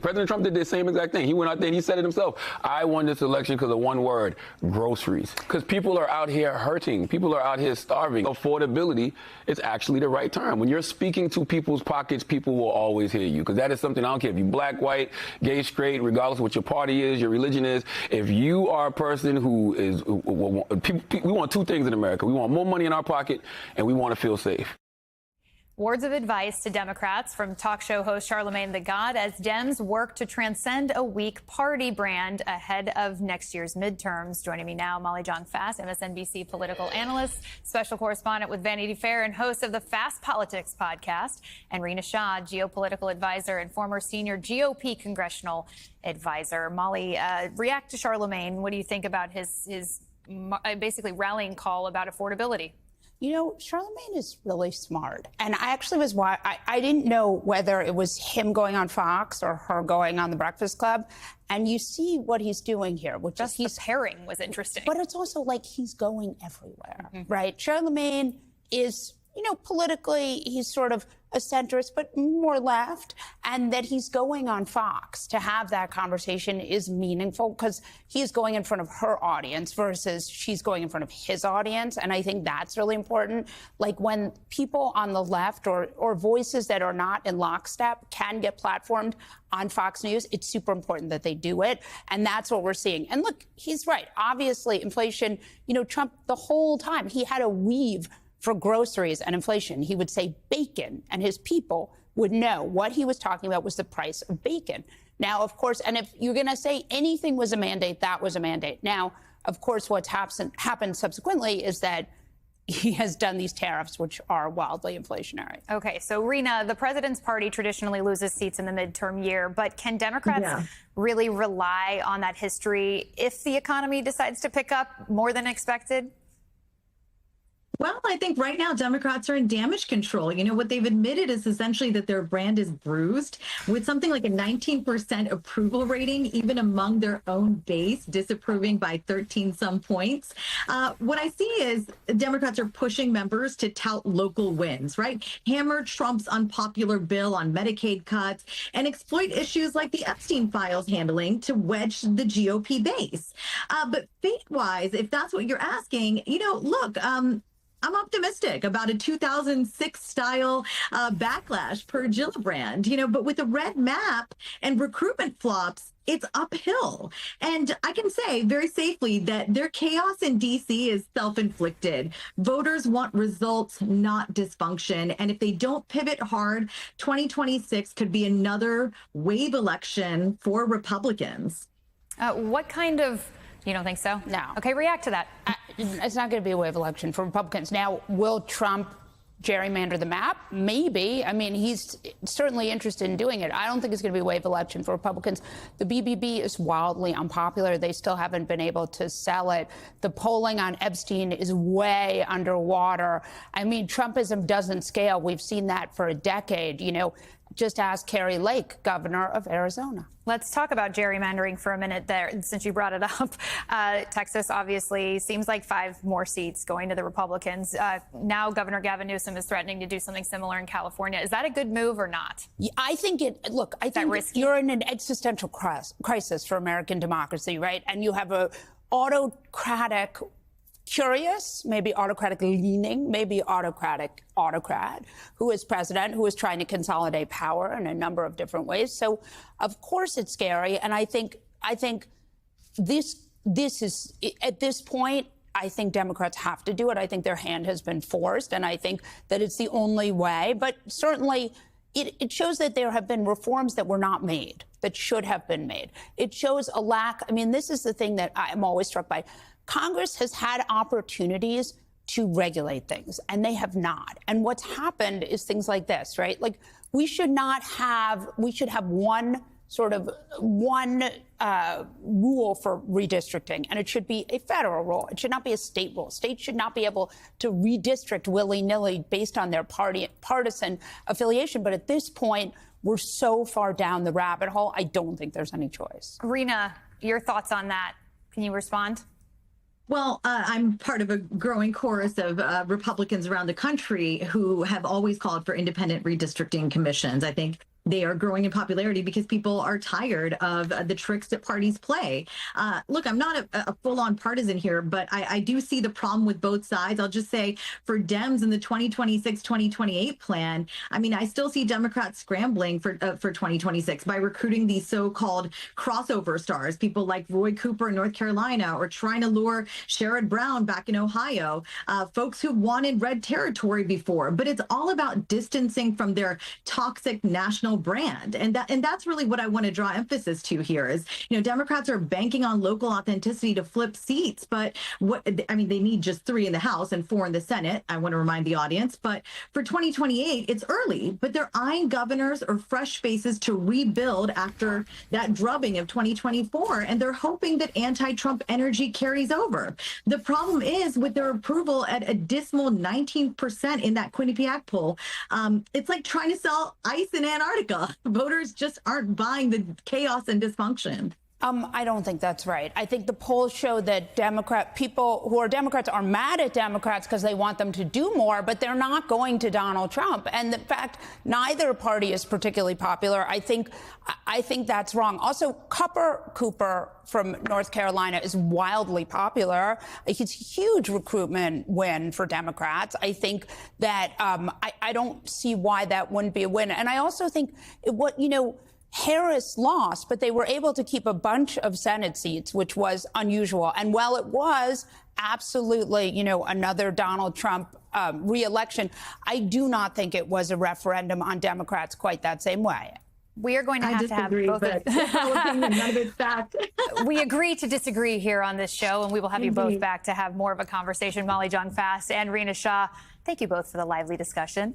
President Trump did the same exact thing. He went out there and he said it himself. I won this election because of one word, groceries. Because people are out here hurting. People are out here starving. Affordability is actually the right term. When you're speaking to people's pockets, people will always hear you. Because that is something, I don't care if you're black, white, gay, straight, regardless of what your party is, your religion is. If you are a person who is, we want two things in America. We want more money in our pocket and we want to feel safe. Words of advice to Democrats from talk show host Charlamagne Tha God as Dems work to transcend a weak party brand ahead of next year's midterms. Joining me now, Molly Jong-Fast, MSNBC political analyst, special correspondent with Vanity Fair and host of the Fast Politics podcast, and Rina Shah, geopolitical advisor and former senior GOP congressional advisor. Molly, react to Charlamagne. What do you think about his basically rallying call about affordability? You know, Charlamagne is really smart. And I actually was I didn't know whether it was him going on Fox or her going on The Breakfast Club. And you see what he's doing here, which just is the pairing was interesting. But it's also like he's going everywhere, right? Charlamagne is, you know, politically, he's sort of a centrist, but more left. And that he's going on Fox to have that conversation is meaningful because he's going in front of her audience versus she's going in front of his audience. And I think that's really important. Like when people on the left or voices that are not in lockstep can get platformed on Fox News, it's super important that they do it. And that's what we're seeing. And look, he's right. Obviously, inflation, you know, Trump, the whole time, he had a weave for groceries and inflation. He would say bacon, and his people would know what he was talking about was the price of bacon. Now, of course, and if you're going to say anything was a mandate, that was a mandate. Now, of course, what's happened subsequently is that he has done these tariffs, which are wildly inflationary. Okay, so Rina, the president's party traditionally loses seats in the midterm year, but can Democrats really rely on that history if the economy decides to pick up more than expected? Well, I think right now Democrats are in damage control. You know, what they've admitted is essentially that their brand is bruised with something like a 19% approval rating, even among their own base, disapproving by 13 some points. What I see is Democrats are pushing members to tout local wins, right? Hammer Trump's unpopular bill on Medicaid cuts and exploit issues like the Epstein files handling to wedge the GOP base. But fate-wise, if that's what you're asking, you know, look, I'm optimistic about a 2006 style backlash per Gillibrand, you know, but with a red map and recruitment flops, it's uphill. And I can say very safely that their chaos in D.C. is self-inflicted. Voters want results, not dysfunction. And if they don't pivot hard, 2026 could be another wave election for Republicans. What kind of... You don't think so? No. Okay, react to that. It's not going to be a wave election for Republicans. Now, will Trump gerrymander the map? Maybe. I mean, he's certainly interested in doing it. I don't think it's going to be a wave election for Republicans. The BBB is wildly unpopular. They still haven't been able to sell it. The polling on Epstein is way underwater. I mean, Trumpism doesn't scale. We've seen that for a decade. You know, just ask Kari Lake, governor of Arizona. Let's talk about gerrymandering for a minute there, since you brought it up. Texas obviously seems like 5 more seats going to the Republicans. Now Governor Gavin Newsom is threatening to do something similar in California. Is that a good move or not? I think I think you're in an existential crisis for American democracy, right? And you have a autocratic, curious, maybe autocratic leaning, maybe autocrat who is president, who is trying to consolidate power in a number of different ways. So, of course, it's scary. And I think this is, at this point, I think Democrats have to do it. I think their hand has been forced, and I think that it's the only way. But certainly, it shows that there have been reforms that were not made, that should have been made. It shows a lack. I mean, this is the thing that I'm always struck by. Congress has had opportunities to regulate things, and they have not. And what's happened is things like this, right? Like we should have one rule for redistricting, and it should be a federal rule. It should not be a state rule. States should not be able to redistrict willy-nilly based on their partisan affiliation. But at this point, we're so far down the rabbit hole, I don't think there's any choice. Rina, your thoughts on that? Can you respond? Well, I'm part of a growing chorus of Republicans around the country who have always called for independent redistricting commissions. I think they are growing in popularity because people are tired of the tricks that parties play. Look, I'm not a full-on partisan here, but I do see the problem with both sides. I'll just say for Dems in the 2026-2028 plan, I mean, I still see Democrats scrambling for 2026 by recruiting these so-called crossover stars, people like Roy Cooper in North Carolina, or trying to lure Sherrod Brown back in Ohio, folks who wanted red territory before. But it's all about distancing from their toxic national brand. And that's really what I want to draw emphasis to here is, Democrats are banking on local authenticity to flip seats. But they need just 3 in the House and 4 in the Senate. I want to remind the audience. But for 2028, it's early, but they're eyeing governors or fresh faces to rebuild after that drubbing of 2024. And they're hoping that anti-Trump energy carries over. The problem is with their approval at a dismal 19% in that Quinnipiac poll, it's like trying to sell ice in Antarctica. Voters just aren't buying the chaos and dysfunction. I don't think that's right. I think the polls show that people who are Democrats are mad at Democrats because they want them to do more, but they're not going to Donald Trump. And in fact, neither party is particularly popular. I think that's wrong. Also, Cooper from North Carolina is wildly popular. It's a huge recruitment win for Democrats. I think that I don't see why that wouldn't be a win. And I also think Harris lost, but they were able to keep a bunch of Senate seats, which was unusual. And while it was absolutely, another Donald Trump re-election, I do not think it was a referendum on Democrats quite that same way. We are going to have both but none of it's fact. We agree to disagree here on this show, and we will have you both back to have more of a conversation. Molly Jong-Fast and Rina Shah, thank you both for the lively discussion.